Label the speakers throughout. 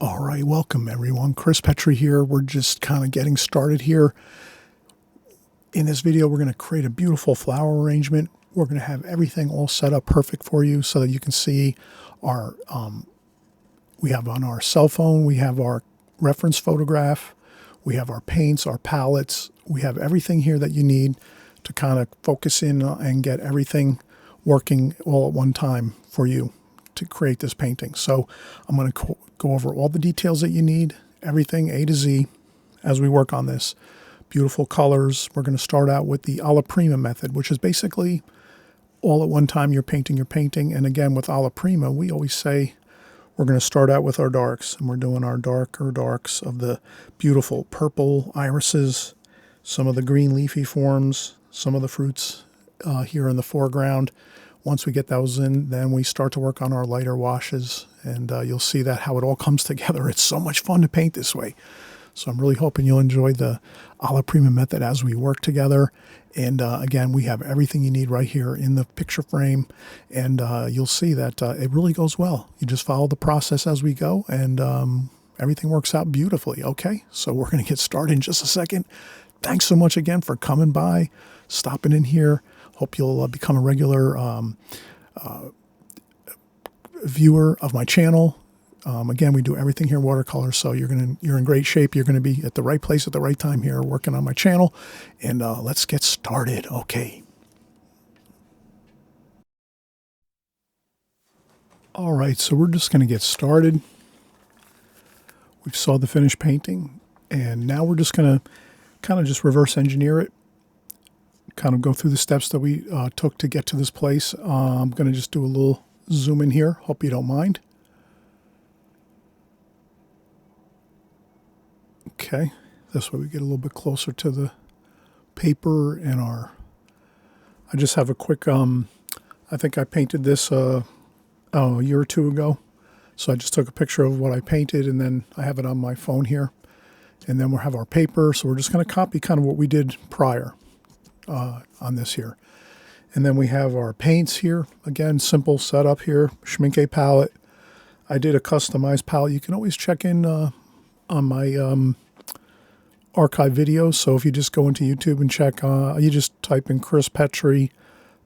Speaker 1: All right, welcome everyone. Chris Petri here. We're just kind of getting started here. In this video, we're going to create a beautiful flower arrangement. We're going to have everything all set up perfect for you so that you can see our, we have on our cell phone, we have our reference photograph, we have our paints, our palettes, we have everything here that you need to kind of focus in and get everything working all at one time for you to create this painting. So I'm going to go over all the details that you need, everything A to Z as we work on this. Beautiful colors. We're going to start out with the Ala Prima method, which is basically all at one time you're painting. And again, with Ala Prima, we always say we're going to start out with our darks, and we're doing our darker darks of the beautiful purple irises, some of the green leafy forms, some of the fruits here in the foreground. Once we get those in, then we start to work on our lighter washes, and you'll see that how it all comes together. It's so much fun to paint this way. So I'm really hoping you'll enjoy the Ala Prima method as we work together. And again, we have everything you need right here in the picture frame, and you'll see that it really goes well. You just follow the process as we go, and everything works out beautifully. Okay, so we're going to get started in just a second. Thanks so much again for coming by, stopping in here. Hope you'll become a regular viewer of my channel. Again, we do everything here watercolor, so you're in great shape. You're going to be at the right place at the right time here working on my channel. And let's get started. Okay. All right, so we're just going to get started. We saw the finished painting, and now we're just going to kind of just reverse engineer it. Kind of go through the steps that we took to get to this place. I'm going to just do a little zoom in here. Hope you don't mind. Okay, this way we get a little bit closer to the paper and our... I just have a quick... I think I painted this a year or two ago. So I just took a picture of what I painted, and then I have it on my phone here. And then we'll have our paper. So we're just going to copy kind of what we did prior. On this here. And then we have our paints here. Again, simple setup here. Schmincke palette. I did a customized palette. You can always check in on my archive videos. So if you just go into YouTube and check, you just type in Chris Petri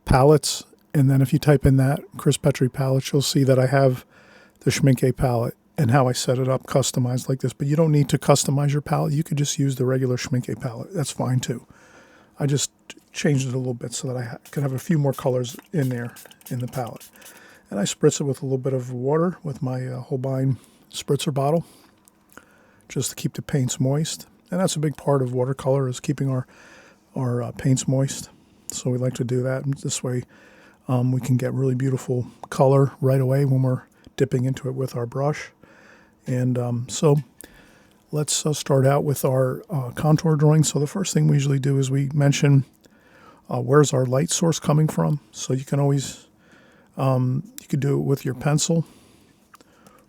Speaker 1: palettes. And then if you type in that Chris Petri palettes, you'll see that I have the Schmincke palette and how I set it up customized like this. But you don't need to customize your palette. You could just use the regular Schmincke palette. That's fine too. I just changed it a little bit so that I could have a few more colors in there in the palette. And I spritz it with a little bit of water with my Holbein spritzer bottle just to keep the paints moist. And that's a big part of watercolor, is keeping our paints moist. So we like to do that. And this way we can get really beautiful color right away when we're dipping into it with our brush. And so let's start out with our contour drawing. So the first thing we usually do is we mention where's our light source coming from. So you can always, you could do it with your pencil,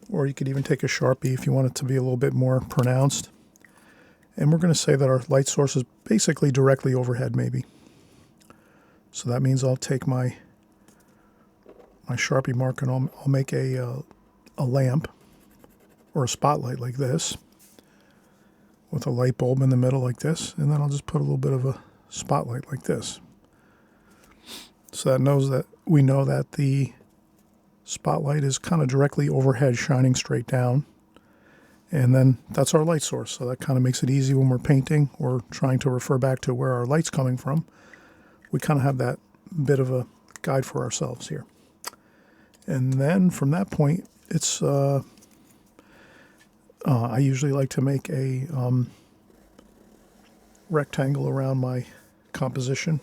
Speaker 1: or you could even take a Sharpie if you want it to be a little bit more pronounced. And we're going to say that our light source is basically directly overhead maybe. So that means I'll take my Sharpie marker and I'll make a lamp or a spotlight like this, with a light bulb in the middle like this, and then I'll just put a little bit of a spotlight like this. So that we know that the spotlight is kind of directly overhead, shining straight down. And then that's our light source. So that kind of makes it easy when we're painting or trying to refer back to where our light's coming from. We kind of have that bit of a guide for ourselves here. And then from that point, it's... I usually like to make a rectangle around my composition,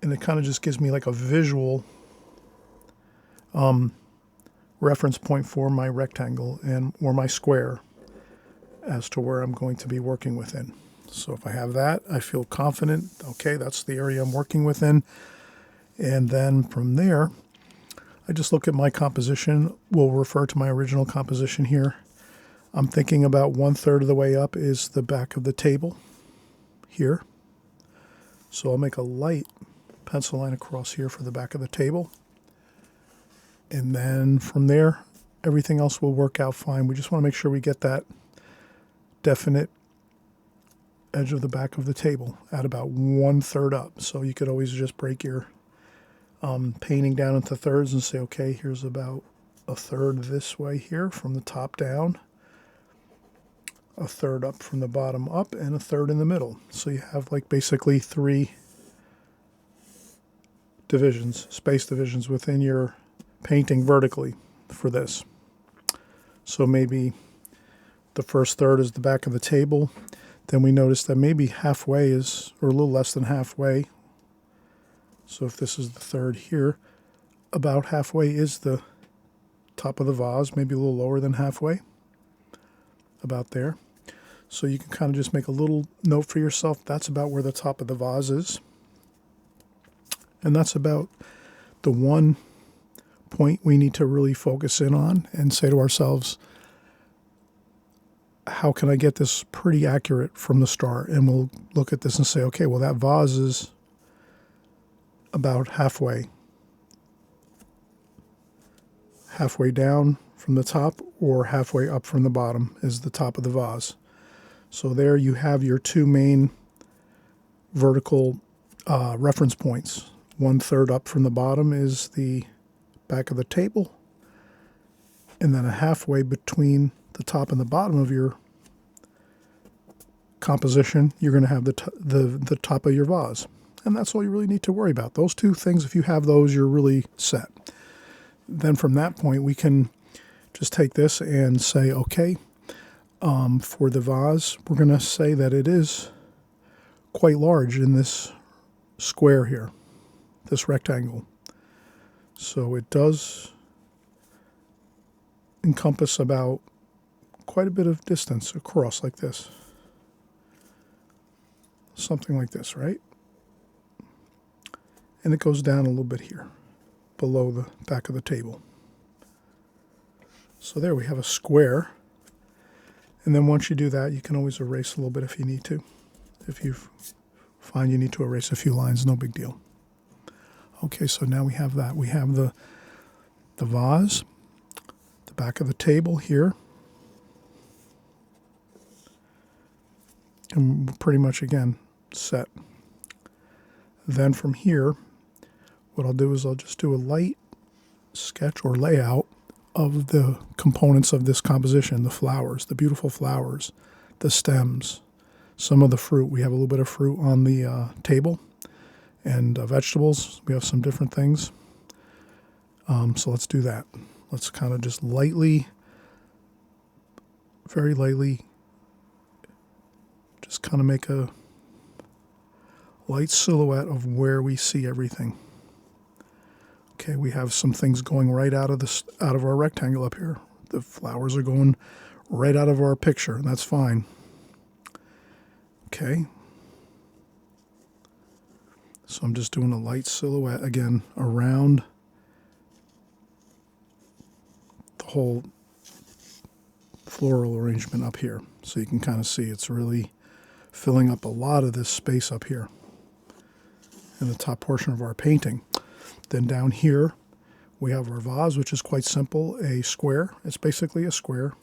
Speaker 1: and it kind of just gives me like a visual reference point for my rectangle or my square as to where I'm going to be working within. So if I have that, I feel confident. Okay, that's the area I'm working within. And then from there, I just look at my composition. We'll refer to my original composition here. I'm thinking about 1/3 of the way up is the back of the table here. So I'll make a light pencil line across here for the back of the table. And then from there, everything else will work out fine. We just want to make sure we get that definite edge of the back of the table at about 1/3 up. So you could always just break your painting down into thirds and say, okay, here's about 1/3 this way here from the top down, 1/3 up from the bottom up, and 1/3 in the middle. So you have like basically 3 divisions, space divisions within your painting vertically for this. So maybe the first third is the back of the table. Then we notice that maybe halfway is, or a little less than halfway. So if this is the third here, about halfway is the top of the vase, maybe a little lower than halfway, about there. So you can kind of just make a little note for yourself. That's about where the top of the vase is. And that's about the one point we need to really focus in on and say to ourselves, how can I get this pretty accurate from the start? And we'll look at this and say, okay, well, that vase is about halfway down from the top, or halfway up from the bottom is the top of the vase. So there you have your 2 main vertical reference points. 1/3 up from the bottom is the back of the table, and then a halfway between the top and the bottom of your composition, you're going to have the top of your vase. And that's all you really need to worry about. Those 2 things, if you have those, you're really set. Then from that point, we can just take this and say, okay, for the vase, we're going to say that it is quite large in this square here, this rectangle. So it does encompass about quite a bit of distance across like this. Something like this, right? And it goes down a little bit here, below the back of the table. So there we have a square. And then once you do that, you can always erase a little bit if you need to. If you find you need to erase a few lines, no big deal. Okay, so now we have that. We have the vase, the back of the table here. And we're pretty much, again, set. Then from here, what I'll do is I'll just do a light sketch or layout of the components of this composition, the flowers, the beautiful flowers, the stems, some of the fruit. We have a little bit of fruit on the table, and vegetables. We have some different things. So let's do that. Let's kind of just lightly, very lightly, just kind of make a light silhouette of where we see everything. Okay, we have some things going right out of our rectangle up here. The flowers are going right out of our picture, and that's fine. Okay. So I'm just doing a light silhouette again around the whole floral arrangement up here. So you can kind of see it's really filling up a lot of this space up here in the top portion of our painting. Then down here we have our vase, which is quite simple, a square. It's basically a square.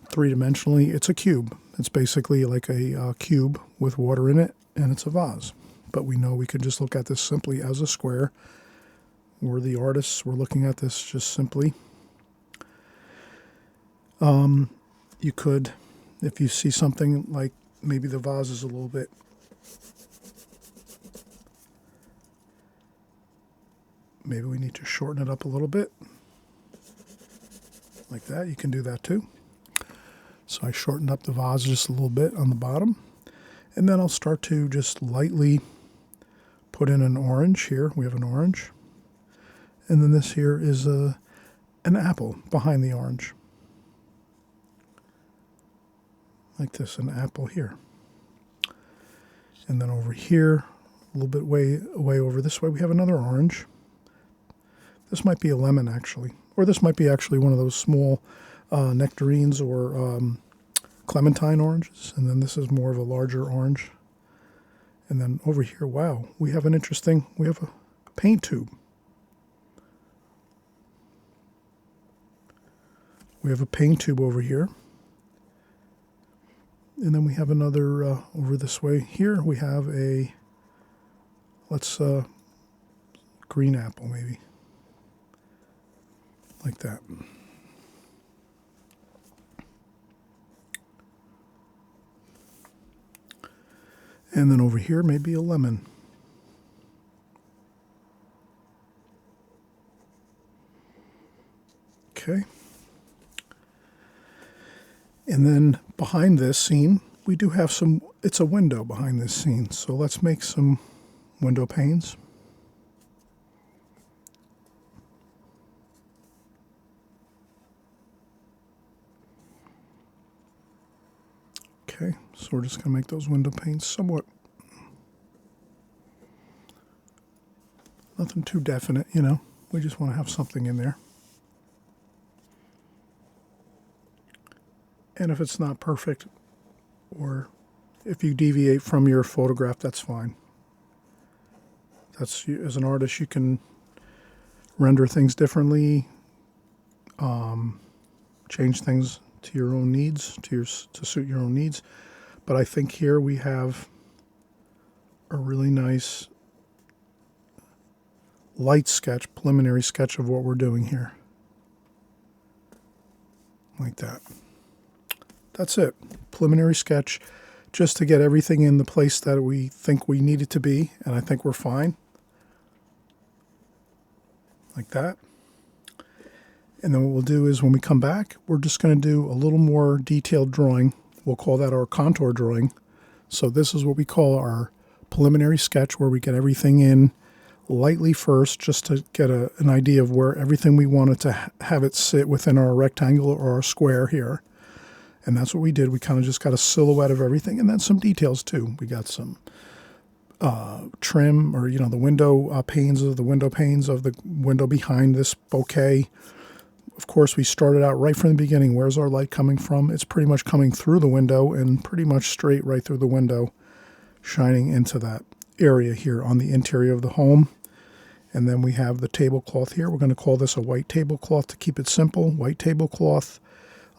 Speaker 1: 3-dimensionally, it's a cube. It's basically like a cube with water in it, and it's a vase. But we know we could just look at this simply as a square. We're the artists. We're looking at this just simply. You could, if you see something like maybe the vase is a little bit maybe we need to shorten it up a little bit. Like that. You can do that too. So I shortened up the vase just a little bit on the bottom. And then I'll start to just lightly put in an orange here. We have an orange. And then this here is an apple behind the orange. Like this, an apple here. And then over here, a little bit way over this way, we have another orange. This might be a lemon, actually. Or this might be actually one of those small nectarines or clementine oranges. And then this is more of a larger orange. And then over here, wow, we have a paint tube. We have a paint tube over here. And then we have another over this way. Here we have a, let's, green apple maybe. Like that. And then over here, maybe a lemon. Okay. And then behind this scene, we do have some, it's a window behind this scene. So let's make some window panes. Okay, so we're just going to make those window panes somewhat, nothing too definite, you know. We just want to have something in there. And if it's not perfect, or if you deviate from your photograph, that's fine. That's, as an artist, you can render things differently, change things to your own needs, to suit your own needs. But I think here we have a really nice light sketch, preliminary sketch of what we're doing here. Like that. That's it. Preliminary sketch, just to get everything in the place that we think we need it to be, and I think we're fine. Like that. And then what we'll do is when we come back, we're just going to do a little more detailed drawing. We'll call that our contour drawing. So this is what we call our preliminary sketch, where we get everything in lightly first, just to get an idea of where everything we wanted to have it sit within our rectangle or our square here. And that's what we did. We kind of just got a silhouette of everything, and then some details too. We got some trim, or, you know, the window panes of the window behind this bouquet. Of course, we started out right from the beginning. Where's our light coming from? It's pretty much coming through the window and pretty much straight right through the window, shining into that area here on the interior of the home. And then we have the tablecloth here. We're going to call this a white tablecloth to keep it simple. White tablecloth,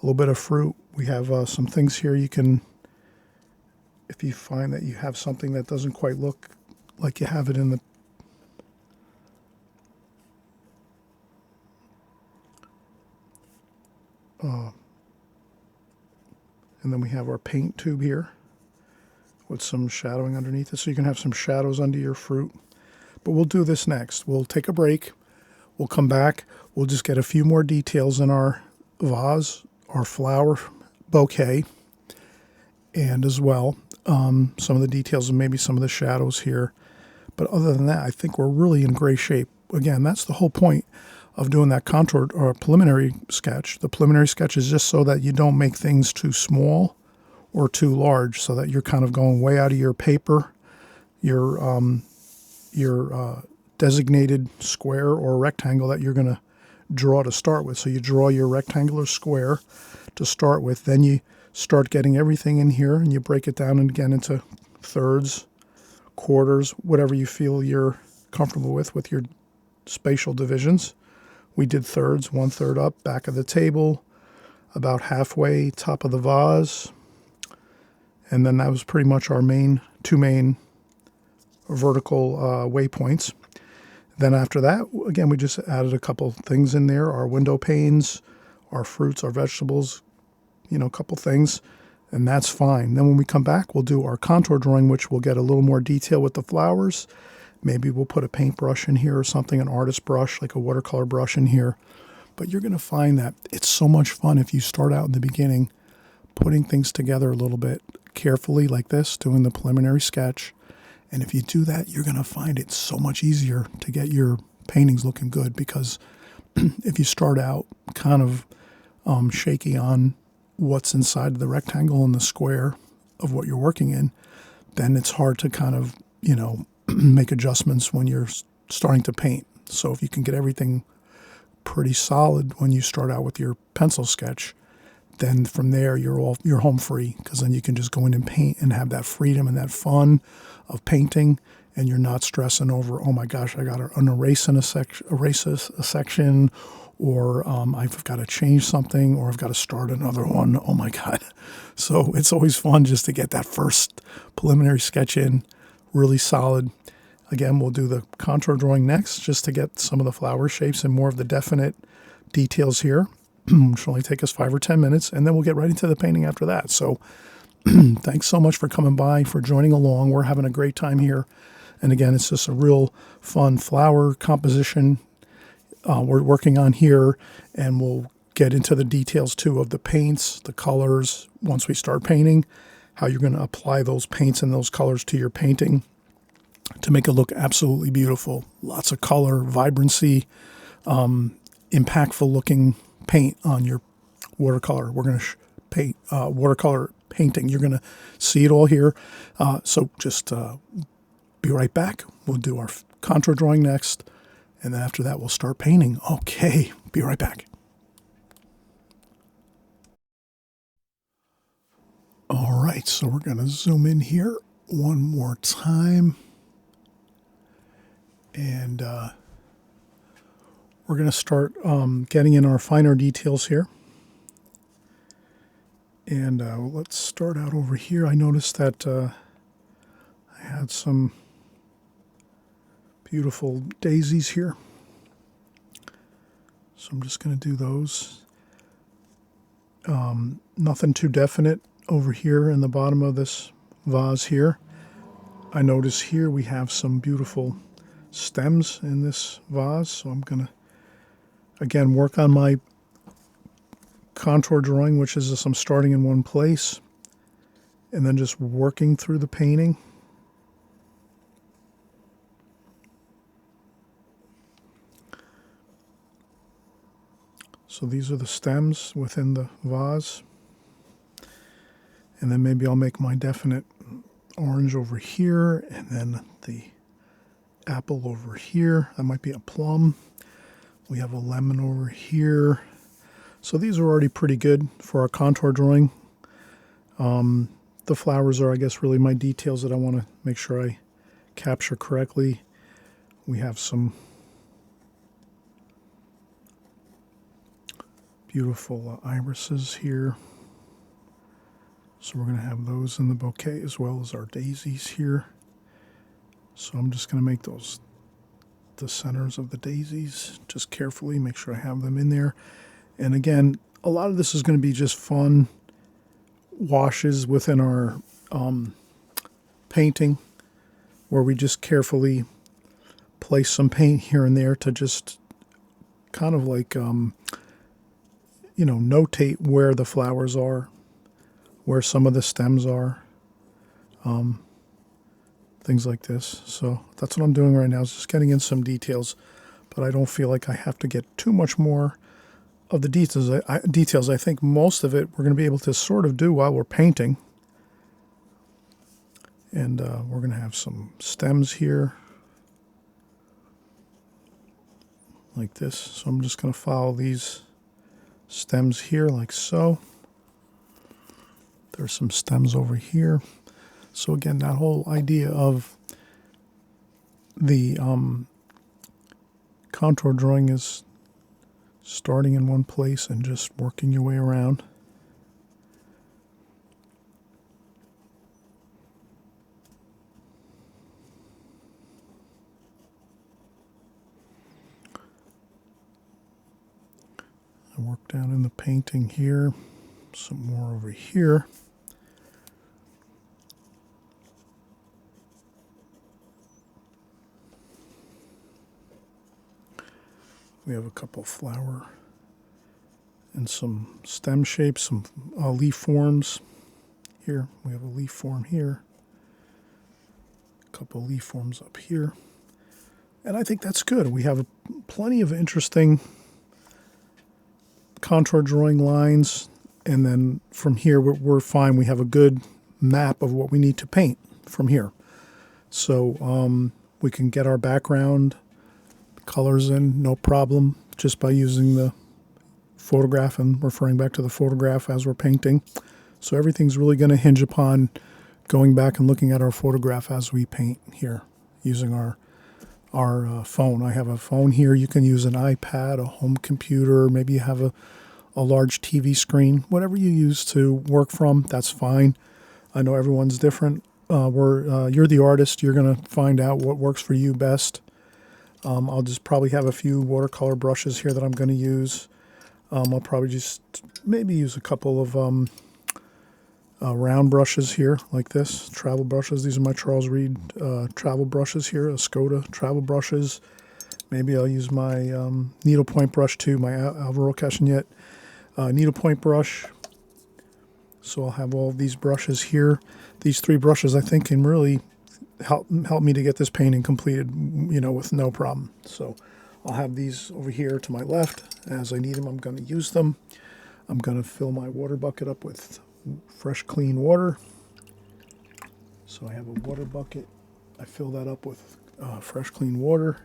Speaker 1: a little bit of fruit. We have some things here you can, if you find that you have something that doesn't quite look like you have it in the and then we have our paint tube here with some shadowing underneath it, so you can have some shadows under your fruit. But we'll do this next. We'll take a break. We'll come back. We'll just get a few more details in our vase, our flower bouquet, and as well some of the details and maybe some of the shadows here. But other than that, I think we're really in great shape. Again, that's the whole point of doing that contour or preliminary sketch. The preliminary sketch is just so that you don't make things too small or too large, so that you're kind of going way out of your paper, your designated square or rectangle that you're going to draw to start with. So you draw your rectangular square to start with, then you start getting everything in here, and you break it down and again into thirds, quarters, whatever you feel you're comfortable with your spatial divisions. We did thirds, 1/3 up, back of the table, about halfway, top of the vase. And then that was pretty much our two main vertical waypoints. Then after that, again, we just added a couple things in there, our window panes, our fruits, our vegetables, you know, a couple things, and that's fine. Then when we come back, we'll do our contour drawing, which will get a little more detail with the flowers. Maybe we'll put a paintbrush in here or something, an artist brush, like a watercolor brush in here. But you're going to find that it's so much fun if you start out in the beginning, putting things together a little bit carefully like this, doing the preliminary sketch. And if you do that, you're going to find it so much easier to get your paintings looking good, because if you start out kind of shaky on what's inside the rectangle and the square of what you're working in, then it's hard to kind of, you know, make adjustments when you're starting to paint. So if you can get everything pretty solid when you start out with your pencil sketch, then from there you're home free, because then you can just go in and paint and have that freedom and that fun of painting, and you're not stressing over, oh my gosh, I got to erase a section, or I've got to change something, or I've got to start another one. Oh my God. So it's always fun just to get that first preliminary sketch in, really solid. Again, we'll do the contour drawing next, just to get some of the flower shapes and more of the definite details here. Which will only take us 5 or 10 minutes, and then we'll get right into the painting after that. So thanks so much for coming by, for joining along. We're having a great time here. And again, it's just a real fun flower composition we're working on here, and we'll get into the details too of the paints, the colors, once we start painting, how you're going to apply those paints and those colors to your painting to make it look absolutely beautiful. Lots of color, vibrancy, impactful looking paint on your watercolor. We're going to paint watercolor painting. You're going to see it all here. So just be right back. We'll do our contour drawing next, and then after that we'll start painting. Okay, be right back. All right, so we're going to zoom in here one more time, and we're going to start getting in our finer details here. And let's start out over here. I noticed that I had some beautiful daisies here. So I'm just going to do those. Nothing too definite over here in the bottom of this vase here. I notice here we have some beautiful stems in this vase. So I'm going to, again, work on my contour drawing, which is just I'm starting in one place and then just working through the painting. So these are the stems within the vase, and then maybe I'll make my definite orange over here, and then the apple over here. That might be a plum. We have a lemon over here. So these are already pretty good for our contour drawing. The flowers are, I guess, really my details that I want to make sure I capture correctly. We have some beautiful irises here. So we're going to have those in the bouquet as well as our daisies here. So I'm just going to make those the centers of the daisies, just carefully make sure I have them in there. And again, a lot of this is going to be just fun washes within our painting, where we just carefully place some paint here and there to just kind of like, notate where the flowers are, where some of the stems are, things like this. So that's what I'm doing right now, is just getting in some details, but I don't feel like I have to get too much more of the details. I think most of it we're going to be able to sort of do while we're painting. And we're going to have some stems here, like this. So I'm just going to follow these stems here, like so. There's some stems over here. So again, that whole idea of the contour drawing is starting in one place and just working your way around. I work down in the painting here, some more over here. We have a couple flower and some stem shapes, some leaf forms here. We have a leaf form here, a couple leaf forms up here. And I think that's good. We have plenty of interesting contour drawing lines, and then from here we're fine. We have a good map of what we need to paint from here. So we can get our background colors in, no problem, just by using the photograph and referring back to the photograph as we're painting. So everything's really going to hinge upon going back and looking at our photograph as we paint here, using our our phone. I have a phone here. You can use an iPad, a home computer, maybe you have a large TV screen. Whatever you use to work from, that's fine. I know everyone's different. You're the artist. You're going to find out what works for you best. I'll just probably have a few watercolor brushes here that I'm going to use. I'll probably just maybe use a couple of round brushes here like this, travel brushes. These are my Charles Reed travel brushes here, Escoda travel brushes. Maybe I'll use my needlepoint brush too, my Alvaro Castagnet needlepoint brush. So I'll have all of these brushes here. These 3 brushes I think can really help me to get this painting completed, with no problem. So I'll have these over here to my left. As I need them, I'm going to use them. I'm going to fill my water bucket up with fresh, clean water. So I have a water bucket. I fill that up with fresh, clean water.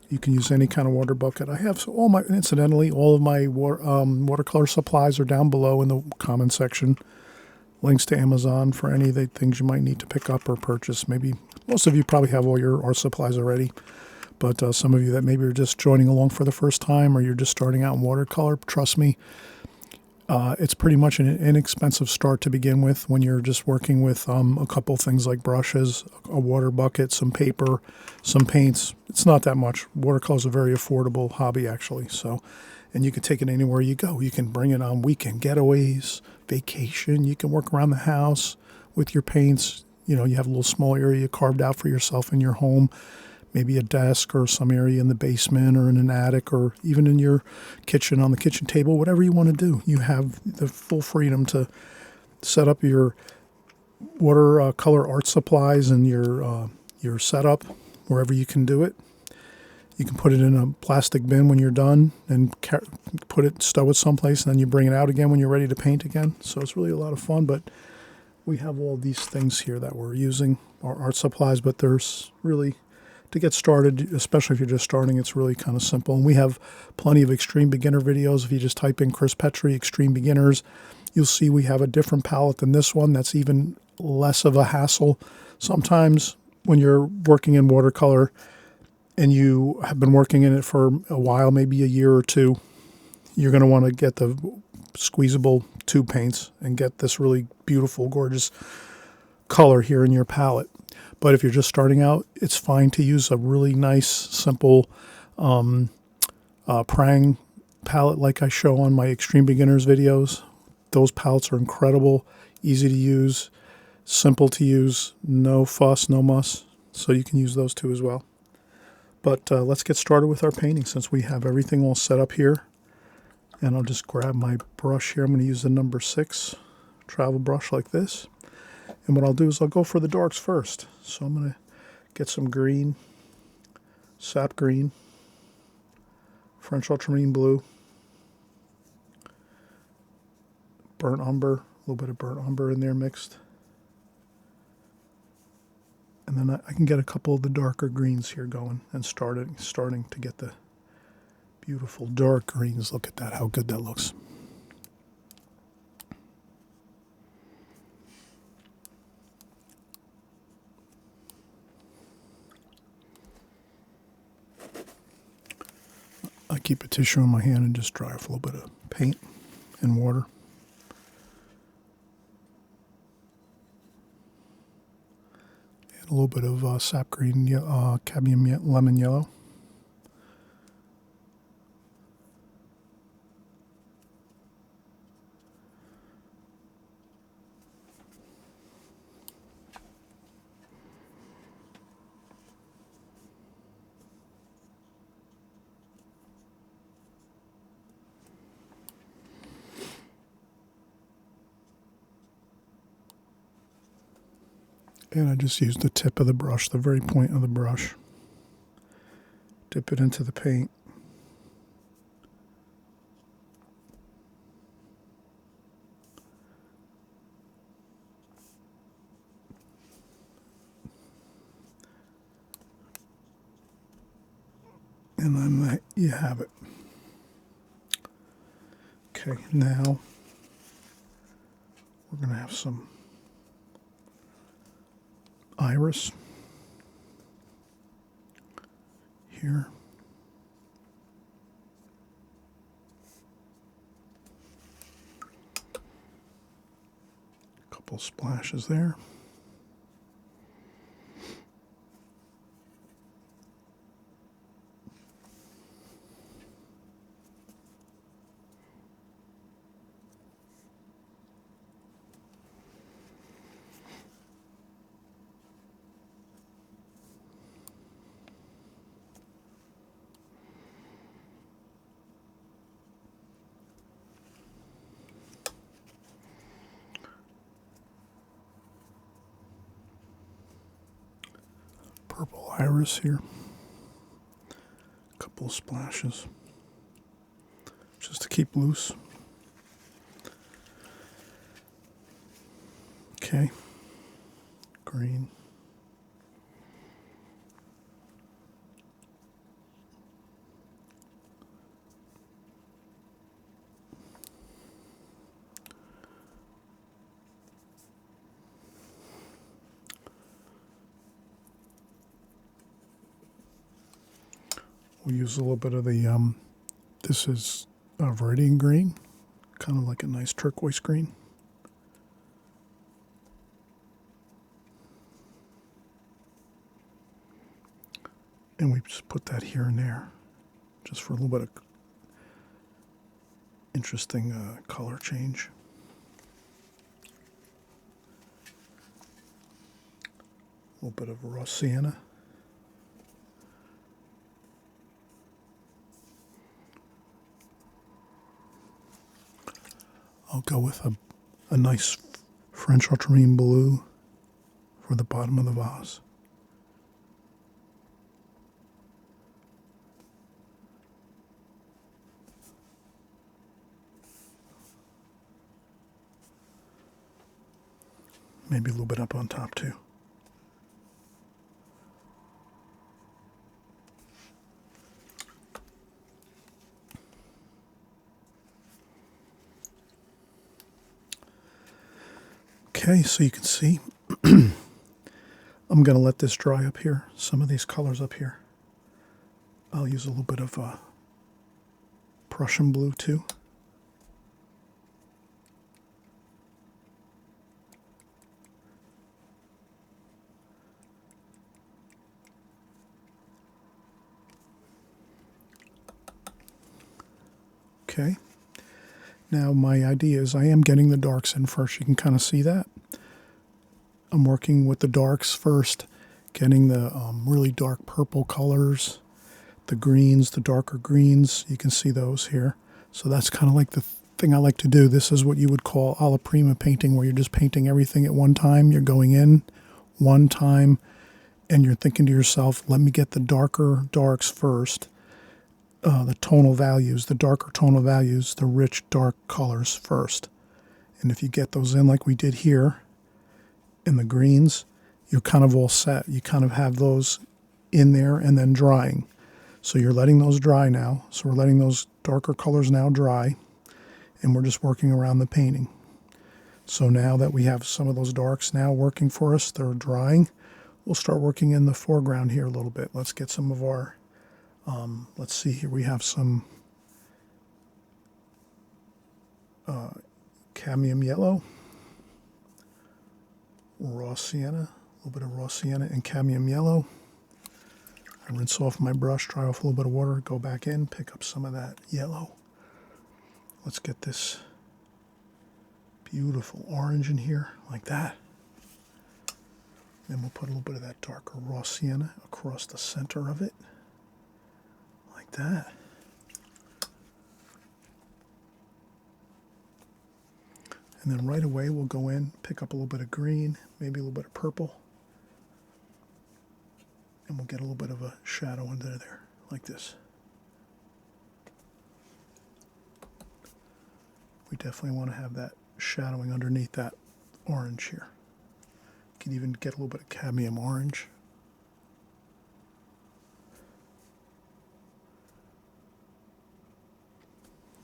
Speaker 1: You can use any kind of water bucket. I have incidentally, all of my watercolor supplies are down below in the comment section. Links to Amazon for any of the things you might need to pick up or purchase. Maybe most of you probably have all your art supplies already, but some of you that maybe are just joining along for the first time or you're just starting out in watercolor, trust me, it's pretty much an inexpensive start to begin with when you're just working with a couple things like brushes, a water bucket, some paper, some paints. It's not that much. Watercolor is a very affordable hobby, actually. So, and you can take it anywhere you go. You can bring it on weekend getaways, vacation. You can work around the house with your paints. You have a little small area carved out for yourself in your home. Maybe a desk or some area in the basement or in an attic or even in your kitchen on the kitchen table, whatever you want to do. You have the full freedom to set up your watercolor art supplies and your setup wherever you can do it. You can put it in a plastic bin when you're done and stow it someplace, and then you bring it out again when you're ready to paint again. So it's really a lot of fun, but we have all these things here that we're using, our art supplies, but there's really... To get started, especially if you're just starting, it's really kind of simple. And we have plenty of extreme beginner videos. If you just type in Chris Petri, extreme beginners, you'll see we have a different palette than this one that's even less of a hassle. Sometimes when you're working in watercolor and you have been working in it for a while, maybe a year or two, you're going to want to get the squeezable tube paints and get this really beautiful, gorgeous color here in your palette. But if you're just starting out, it's fine to use a really nice, simple Prang palette like I show on my Extreme Beginners videos. Those palettes are incredible, easy to use, simple to use, no fuss, no muss. So you can use those too as well. But let's get started with our painting since we have everything all set up here. And I'll just grab my brush here. I'm going to use the number 6 travel brush like this. And what I'll do is I'll go for the darks first. So I'm going to get some green, sap green, French ultramarine blue, burnt umber, a little bit of burnt umber in there mixed. And then I can get a couple of the darker greens here going and starting to get the beautiful dark greens. Look at that, how good that looks. I keep a tissue in my hand and just dry off a little bit of paint and water. And a little bit of sap green, cadmium lemon yellow. And I just use the tip of the brush, the very point of the brush. Dip it into the paint. And then you have it. Okay, now we're going to have some iris. here. A couple splashes there. Purple iris here. A couple of splashes just to keep loose. Okay. Green. We'll use a little bit of the, this is Viridian green, kind of like a nice turquoise green. And we just put that here and there, just for a little bit of interesting color change. A little bit of raw sienna. I'll go with a nice French ultramarine blue for the bottom of the vase. Maybe a little bit up on top too. Okay, so you can see, I'm going to let this dry up here, some of these colors up here. I'll use a little bit of Prussian blue too. Okay. Now my idea is I am getting the darks in first. You can kind of see that. I'm working with the darks first, getting the really dark purple colors, the greens, the darker greens. You can see those here. So that's kind of like the thing I like to do. This is what you would call Ala Prima painting, where you're just painting everything at one time. You're going in one time and you're thinking to yourself, let me get the darker darks first. The tonal values, the darker tonal values, the rich dark colors first. And if you get those in like we did here in the greens, you're kind of all set. You kind of have those in there and then drying. So you're letting those dry now. So we're letting those darker colors now dry, and we're just working around the painting. So now that we have some of those darks now working for us, they're drying, we'll start working in the foreground here a little bit. Let's get some of our let's see here, we have some cadmium yellow, raw sienna, a little bit of raw sienna and cadmium yellow. I rinse off my brush, dry off a little bit of water, go back in, pick up some of that yellow. Let's get this beautiful orange in here, like that. Then we'll put a little bit of that darker raw sienna across the center of it. That. And then right away we'll go in, pick up a little bit of green, maybe a little bit of purple, and we'll get a little bit of a shadow under there, like this. We definitely want to have that shadowing underneath that orange here. You can even get a little bit of cadmium orange.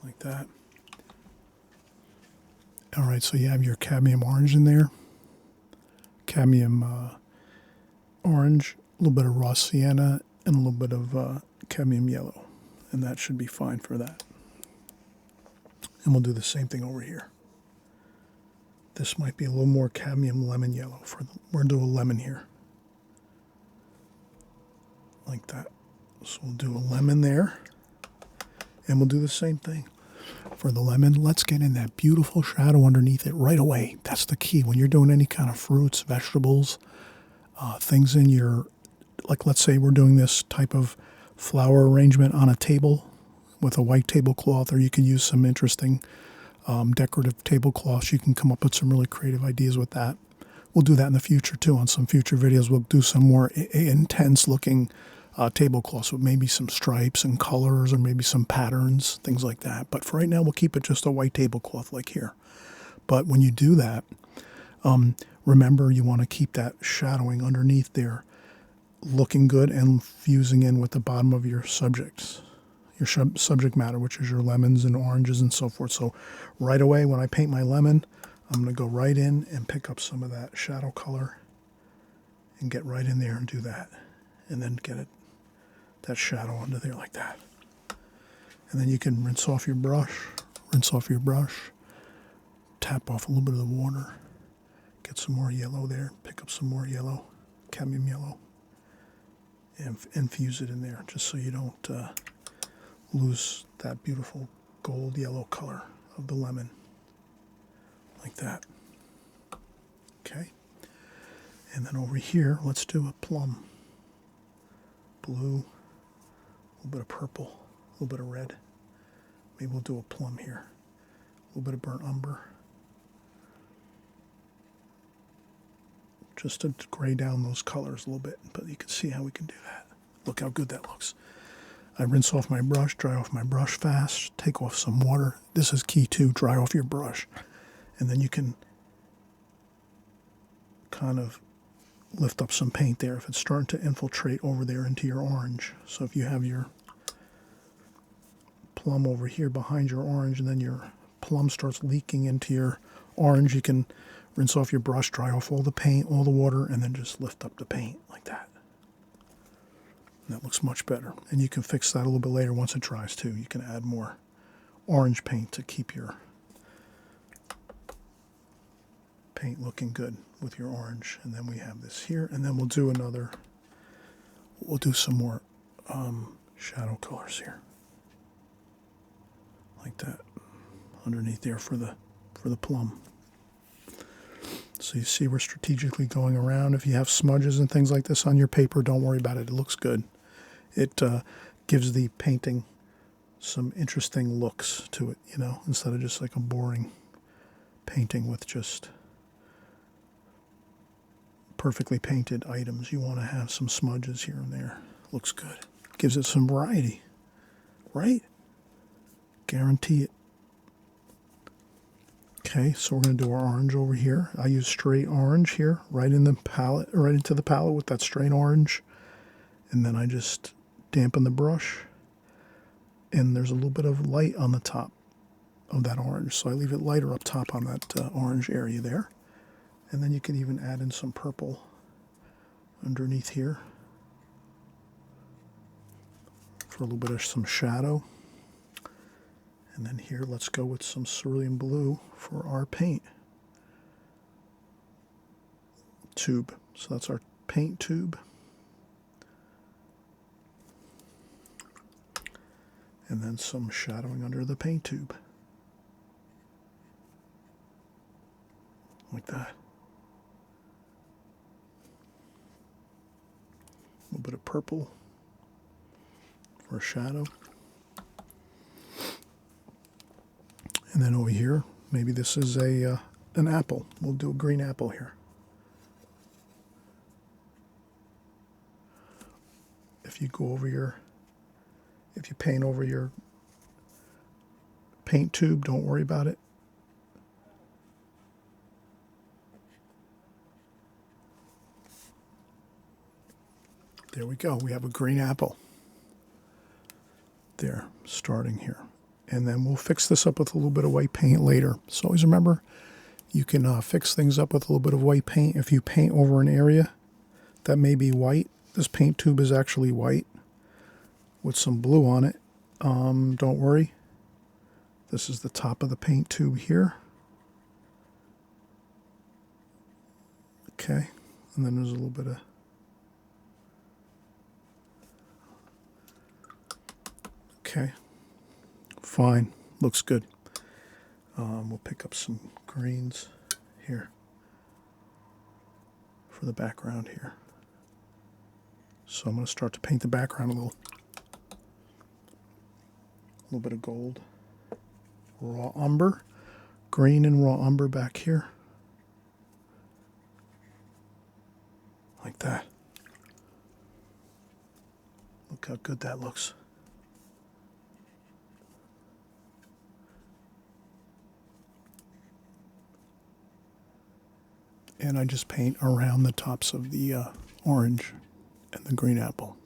Speaker 1: Like that. All right, so you have your cadmium orange in there. Cadmium orange, a little bit of raw sienna, and a little bit of cadmium yellow, and that should be fine for that. And we'll do the same thing over here. This might be a little more cadmium lemon yellow. We're going to do a lemon here. Like that. So we'll do a lemon there. And we'll do the same thing. For the lemon, let's get in that beautiful shadow underneath it right away. That's the key. When you're doing any kind of fruits, vegetables, things in your, like let's say we're doing this type of flower arrangement on a table with a white tablecloth, or you can use some interesting decorative tablecloths. You can come up with some really creative ideas with that. We'll do that in the future too. On some future videos, we'll do some more intense looking tablecloths with maybe some stripes and colors, or maybe some patterns, things like that. But for right now, we'll keep it just a white tablecloth like here. But when you do that, remember you want to keep that shadowing underneath there looking good and fusing in with the bottom of your subjects. Your subject matter, which is your lemons and oranges and so forth. So right away when I paint my lemon, I'm going to go right in and pick up some of that shadow color and get right in there and do that. And then get that shadow under there like that. And then you can rinse off your brush, tap off a little bit of the water, get some more yellow there, pick up some more yellow, cadmium yellow, and infuse it in there just so you don't lose that beautiful gold yellow color of the lemon like that. Okay, and then over here let's do a plum, blue, a little bit of purple, a little bit of red. Maybe we'll do a plum here, a little bit of burnt umber, just to gray down those colors a little bit. But you can see how we can do that. Look how good that looks. I rinse off my brush, dry off my brush fast, take off some water. This is key too, dry off your brush. And then you can kind of lift up some paint there if it's starting to infiltrate over there into your orange. So if you have your plum over here behind your orange and then your plum starts leaking into your orange, you can rinse off your brush, dry off all the paint, all the water, and then just lift up the paint like that. And that looks much better. And you can fix that a little bit later once it dries too. You can add more orange paint to keep your paint looking good with your orange. And then we have this here, and then we'll do some more shadow colors here like that underneath there for the plum. So you see we're strategically going around. If you have smudges and things like this on your paper, don't worry about it. It looks good. It gives the painting some interesting looks to it, you know, instead of just like a boring painting with just perfectly painted items. You want to have some smudges here and there. Looks good. Gives it some variety, right? Guarantee it. Okay, so we're going to do our orange over here. I use straight orange here, right in the palette, right into the palette with that straight orange. And then I just dampen the brush. And there's a little bit of light on the top of that orange. So I leave it lighter up top on that orange area there. And then you can even add in some purple underneath here for a little bit of some shadow. And then here, let's go with some cerulean blue for our paint tube. So that's our paint tube. And then some shadowing under the paint tube. Like that. A little bit of purple for a shadow. And then over here, maybe this is an apple. We'll do a green apple here. If you paint over your paint tube, don't worry about it. There we go. We have a green apple. There, starting here. And then we'll fix this up with a little bit of white paint later. So always remember, you can fix things up with a little bit of white paint. If you paint over an area that may be white, this paint tube is actually white. with some blue on it. Don't worry. This is the top of the paint tube here. Okay, and then there's a little bit of okay, fine, looks good. We'll pick up some greens here for the background here. So I'm going to start to paint the background a little bit of gold, raw umber, green and raw umber back here, like that. Look how good that looks. And I just paint around the tops of the orange and the green apple.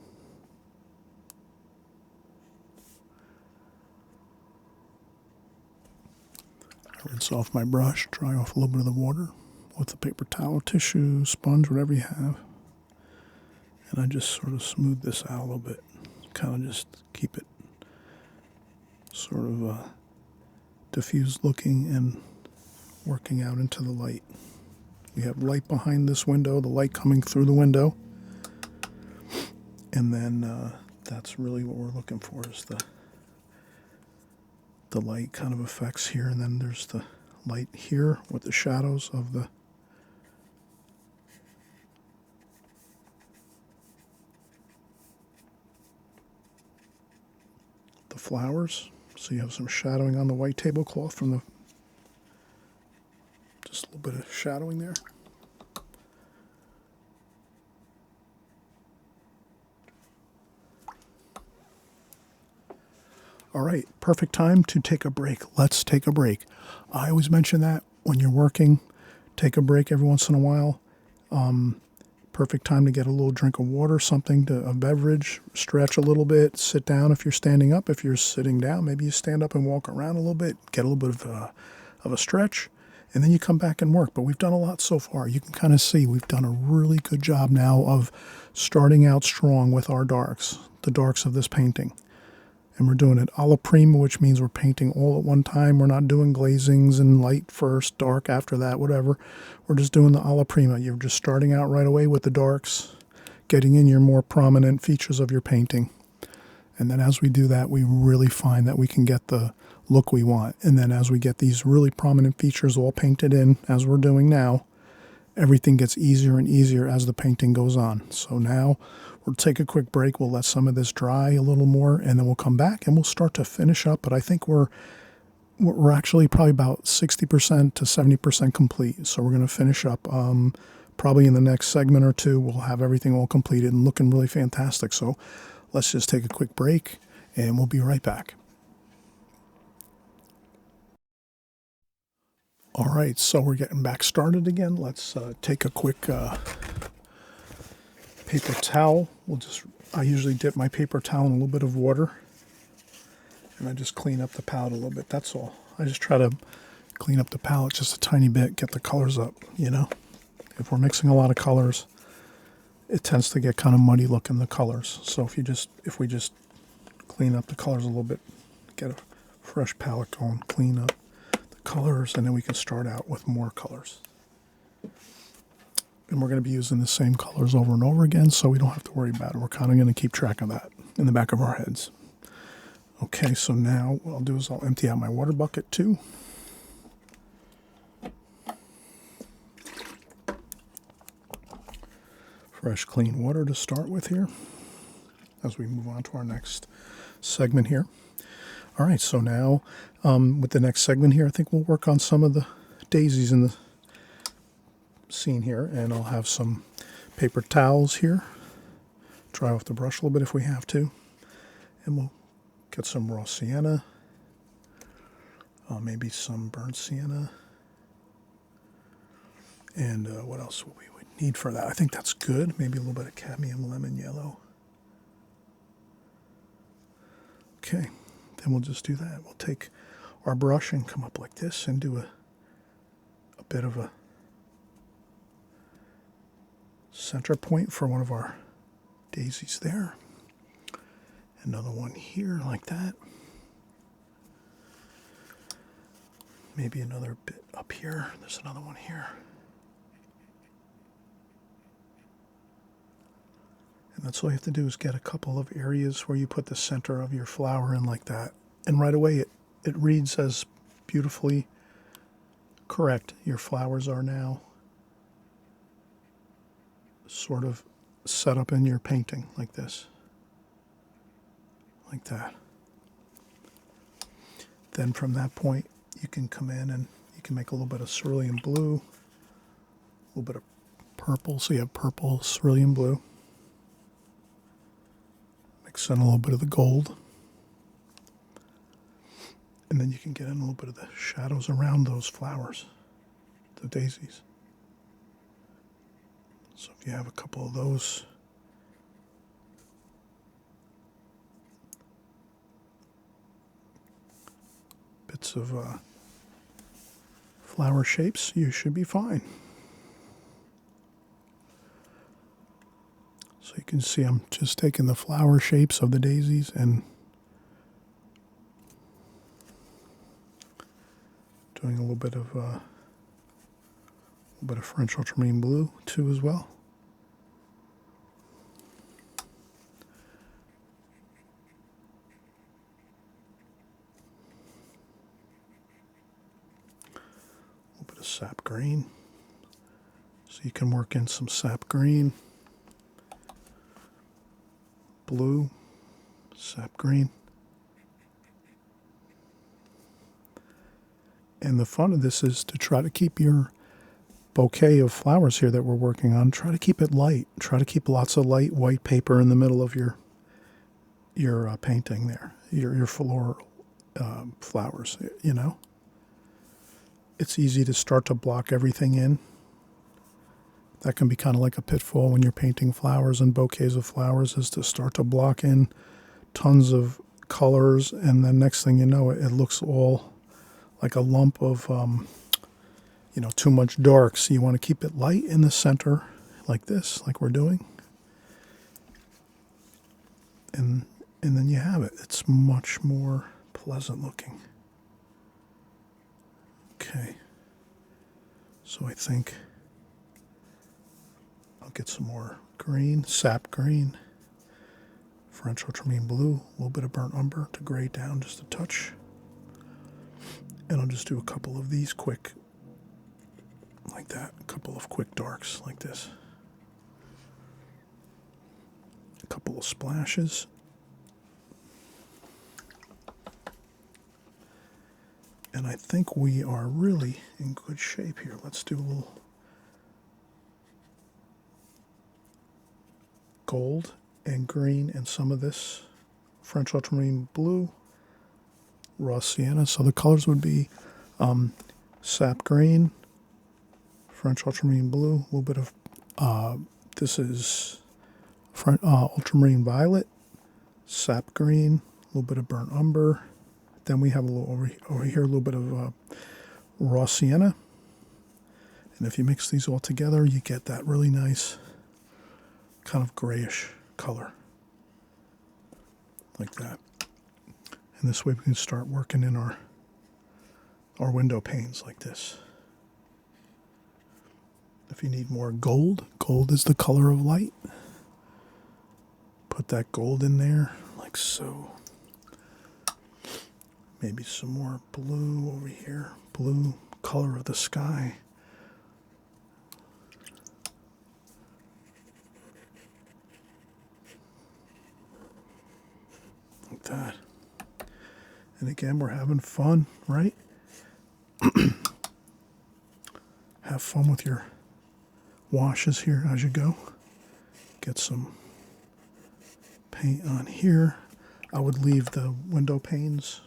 Speaker 1: I rinse off my brush, dry off a little bit of the water with a paper towel, tissue, sponge, whatever you have. And I just sort of smooth this out a little bit. Kind of just keep it sort of diffused looking and working out into the light. We have light behind this window, the light coming through the window. And then that's really what we're looking for, is the light kind of effects here. And then there's the light here with the shadows of the flowers. So you have some shadowing on the white tablecloth from the, just a little bit of shadowing there. All right, perfect time to take a break. Let's take a break. I always mention that when you're working, take a break every once in a while. Perfect time to get a little drink of water, something, a beverage, stretch a little bit, sit down if you're standing up. If you're sitting down, maybe you stand up and walk around a little bit, get a little bit of a stretch, and then you come back and work. But we've done a lot so far. You can kind of see we've done a really good job now of starting out strong with our darks, the darks of this painting. And we're doing it Ala Prima, which means we're painting all at one time. We're not doing glazings and light first, dark after that, whatever. We're just doing the Ala Prima. You're just starting out right away with the darks, getting in your more prominent features of your painting. And then as we do that, we really find that we can get the look we want. And then as we get these really prominent features all painted in, as we're doing now, everything gets easier and easier as the painting goes on. So now we'll take a quick break. We'll let some of this dry a little more, and then we'll come back and we'll start to finish up. But I think we're actually probably about 60% to 70% complete. So we're going to finish up probably in the next segment or two. We'll have everything all completed and looking really fantastic. So let's just take a quick break, and we'll be right back. All right, so we're getting back started again. Let's take a quick paper towel. I usually dip my paper towel in a little bit of water, and I just clean up the palette a little bit. That's all. I just try to clean up the palette just a tiny bit, get the colors up, you know. If we're mixing a lot of colors, it tends to get kind of muddy looking, the colors. So if we just clean up the colors a little bit, get a fresh palette going, clean up the colors, and then we can start out with more colors. And we're going to be using the same colors over and over again, so we don't have to worry about it. We're kind of going to keep track of that in the back of our heads. Okay, so now what I'll do is I'll empty out my water bucket too. Fresh, clean water to start with here as we move on to our next segment here. All right, so now with the next segment here, I think we'll work on some of the daisies in the scene here, and I'll have some paper towels here, dry off the brush a little bit if we have to, and we'll get some raw sienna, maybe some burnt sienna, and what else would we need for that? I think that's good. Maybe a little bit of cadmium lemon yellow. Okay, then we'll just do that. We'll take our brush and come up like this and do a bit of a center point for one of our daisies there. Another one here like that. Maybe another bit up here. There's another one here. And that's all you have to do is get a couple of areas where you put the center of your flower in like that. And right away it reads as beautifully correct. Your flowers are now sort of set up in your painting like this. Like that. Then from that point you can come in and you can make a little bit of cerulean blue, a little bit of purple, so you have purple, cerulean blue. Mix in a little bit of the gold. And then you can get in a little bit of the shadows around those flowers, the daisies. So if you have a couple of those bits of flower shapes, you should be fine. So you can see I'm just taking the flower shapes of the daisies and doing a little bit of French ultramarine blue too as well. A little bit of sap green. So you can work in some sap green, blue, sap green. And the fun of this is to try to keep your bouquet of flowers here that we're working on, try to keep it light. Try to keep lots of light white paper in the middle of your painting there, your floral flowers, you know. It's easy to start to block everything in. That can be kind of like a pitfall when you're painting flowers and bouquets of flowers, is to start to block in tons of colors, and then next thing you know, it looks all like a lump of, too much dark. So you want to keep it light in the center, like this, like we're doing. And then you have it. It's much more pleasant looking. Okay. So I think I'll get some more green, sap green, French ultramarine blue, a little bit of burnt umber to gray down just a touch. And I'll just do a couple of these quick, like that, a couple of quick darks like this. A couple of splashes. And I think we are really in good shape here. Let's do a little gold and green and some of this French ultramarine blue, raw sienna. So the colors would be sap green, French ultramarine blue, a little bit of, this is ultramarine violet, sap green, a little bit of burnt umber. Then we have a little over here, a little bit of raw sienna. And if you mix these all together, you get that really nice kind of grayish color, like that. And this way we can start working in our window panes like this. If you need more gold, gold is the color of light. Put that gold in there, like so. Maybe some more blue over here. Blue, color of the sky. Like that. And again, we're having fun, right? Have fun with your washes here as you go. Get some paint on here. I would leave the window panes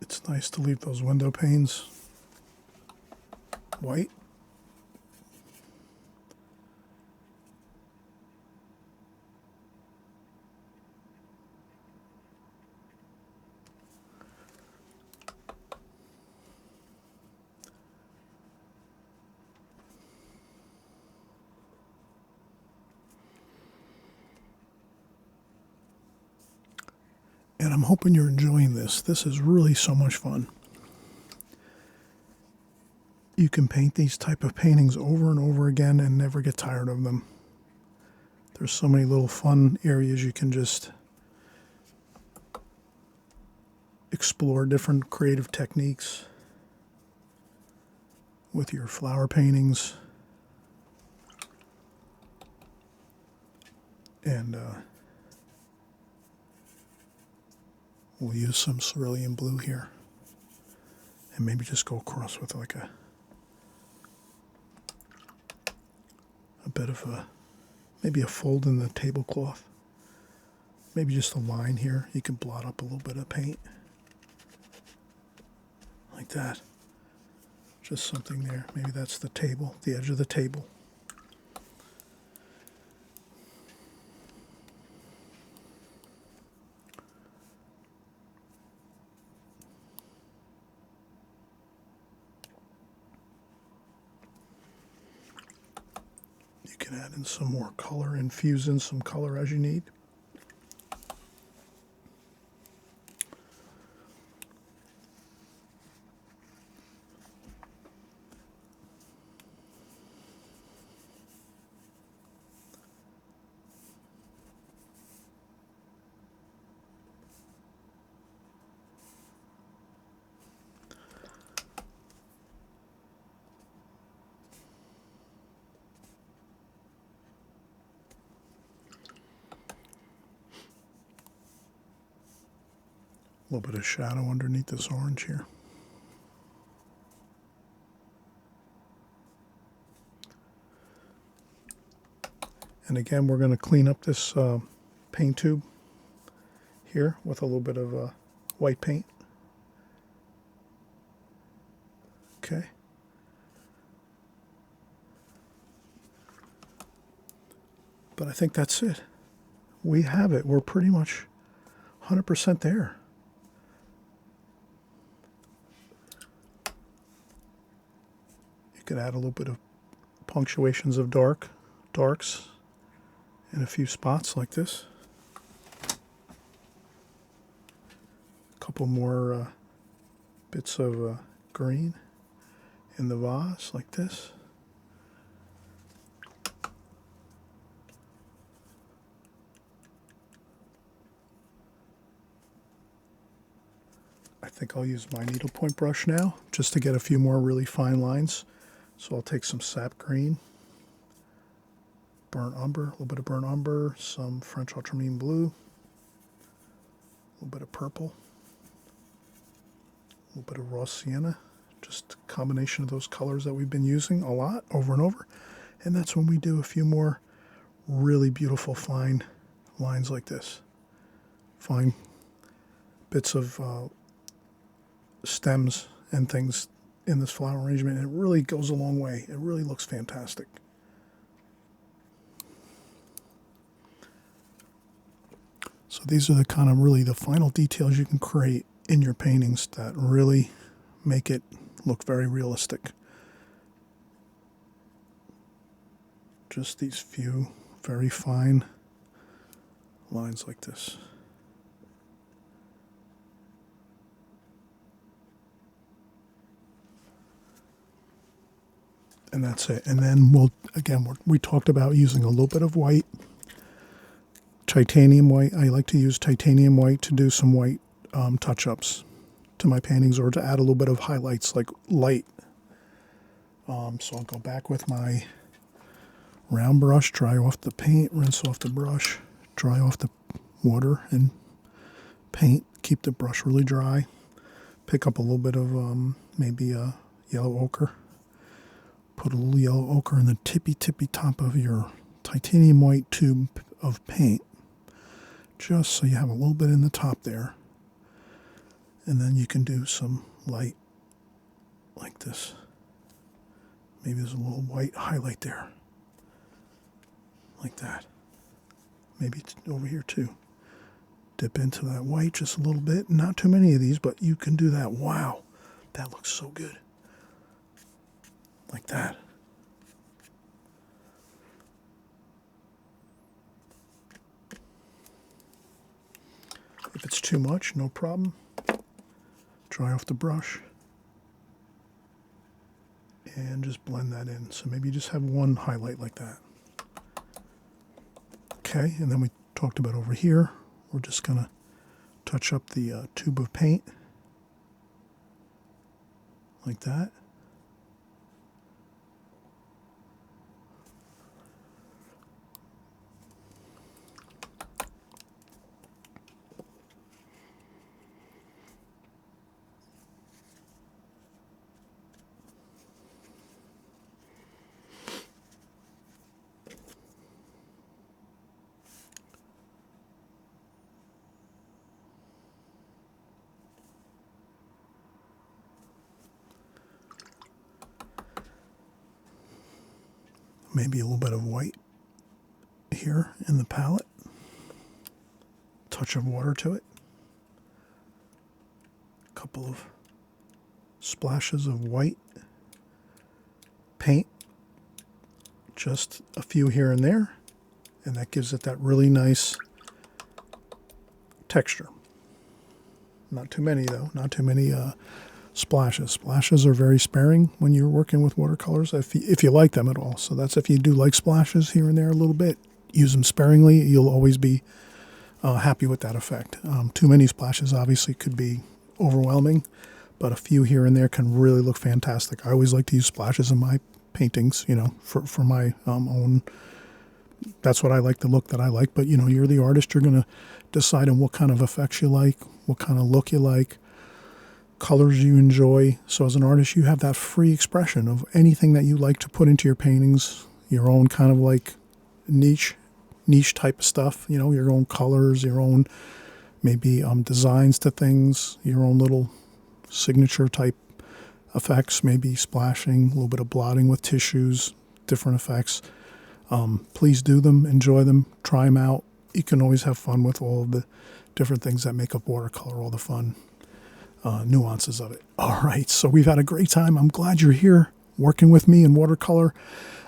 Speaker 1: it's nice to leave those window panes white. And I'm hoping you're enjoying this. This is really so much fun. You can paint these type of paintings over and over again and never get tired of them. There's so many little fun areas you can just explore different creative techniques with your flower paintings. And we'll use some cerulean blue here. And maybe just go across with like a bit of maybe a fold in the tablecloth. Maybe just a line here. You can blot up a little bit of paint. Like that. Just something there. Maybe that's the table, the edge of the table. You can add in some more color, infuse in some color as you need. A little bit of shadow underneath this orange here. And again, we're going to clean up this paint tube here with a little bit of white paint. Okay. But I think that's it. We have it. We're pretty much 100% there. You could add a little bit of punctuations of darks in a few spots like this. A couple more bits of green in the vase like this. I think I'll use my needlepoint brush now just to get a few more really fine lines. So I'll take some sap green, burnt umber, a little bit of burnt umber, some French ultramarine blue, a little bit of purple, a little bit of raw sienna, just a combination of those colors that we've been using a lot over and over. And that's when we do a few more really beautiful fine lines like this. Fine bits of stems and things in this flower arrangement. It really goes a long way. It really looks fantastic. So these are the kind of really the final details you can create in your paintings that really make it look very realistic. Just these few very fine lines like this. And that's it. And then we talked about using a little bit of white, titanium white. I like to use titanium white to do some white touch-ups to my paintings, or to add a little bit of highlights like light. So I'll go back with my round brush, dry off the paint, rinse off the brush, dry off the water and paint, keep the brush really dry. Pick up a little bit of maybe a yellow ochre. Put a little yellow ochre in the tippy top of your titanium white tube of paint, just so you have a little bit in the top there. And then you can do some light like this. Maybe there's a little white highlight there, like that. Maybe it's over here too. Dip into that white just a little bit. Not too many of these, but you can do that. Wow, that looks so good. Like that. If it's too much, no problem. Dry off the brush. And just blend that in. So maybe you just have one highlight like that. Okay, and then we talked about over here. We're just going to touch up the tube of paint. Like that. Maybe a little bit of white here in the palette. Touch of water to it. A couple of splashes of white paint. Just a few here and there. And that gives it that really nice texture. Not too many though, not too many splashes. Splashes are very sparing when you're working with watercolors, if you like them at all. So that's if you do like splashes here and there a little bit, use them sparingly. You'll always be happy with that effect. Too many splashes obviously could be overwhelming, but a few here and there can really look fantastic. I always like to use splashes in my paintings, you know, for my own. That's what I like, the look that I like. But, you know, you're the artist. You're going to decide on what kind of effects you like, what kind of look you like, colors you enjoy. So as an artist, you have that free expression of anything that you like to put into your paintings, your own kind of like niche type of stuff, you know, your own colors, your own maybe designs to things, your own little signature type effects, maybe splashing, a little bit of blotting with tissues, different effects. Please do them, enjoy them, try them out. You can always have fun with all of the different things that make up watercolor, all the fun nuances of it. All right, so we've had a great time. I'm glad you're here working with me in watercolor.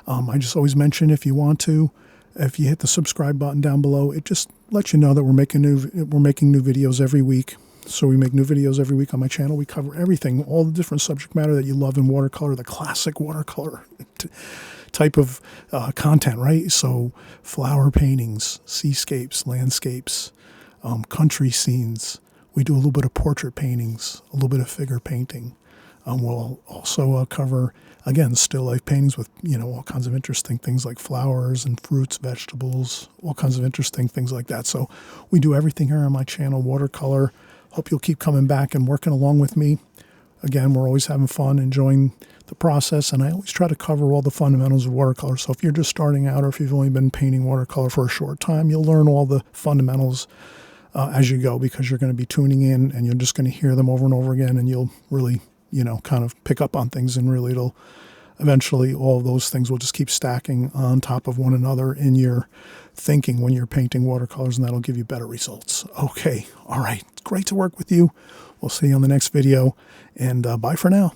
Speaker 1: I just always mention, if you want to, if you hit the subscribe button down below, it just lets you know that we're making new videos every week. So we make new videos every week on my channel. We cover everything, all the different subject matter that you love in watercolor, the classic watercolor type of content, right? So flower paintings, seascapes, landscapes, country scenes. We do a little bit of portrait paintings, a little bit of figure painting. We'll also cover, again, still life paintings with, you know, all kinds of interesting things like flowers and fruits, vegetables, all kinds of interesting things like that. So we do everything here on my channel, watercolor. Hope you'll keep coming back and working along with me. Again, we're always having fun, enjoying the process, and I always try to cover all the fundamentals of watercolor. So if you're just starting out, or if you've only been painting watercolor for a short time, you'll learn all the fundamentals as you go, because you're going to be tuning in and you're just going to hear them over and over again, and you'll really, you know, kind of pick up on things, and really it'll eventually, all of those things will just keep stacking on top of one another in your thinking when you're painting watercolors, and that'll give you better results. Okay, all right, great to work with you. We'll see you on the next video, and bye for now.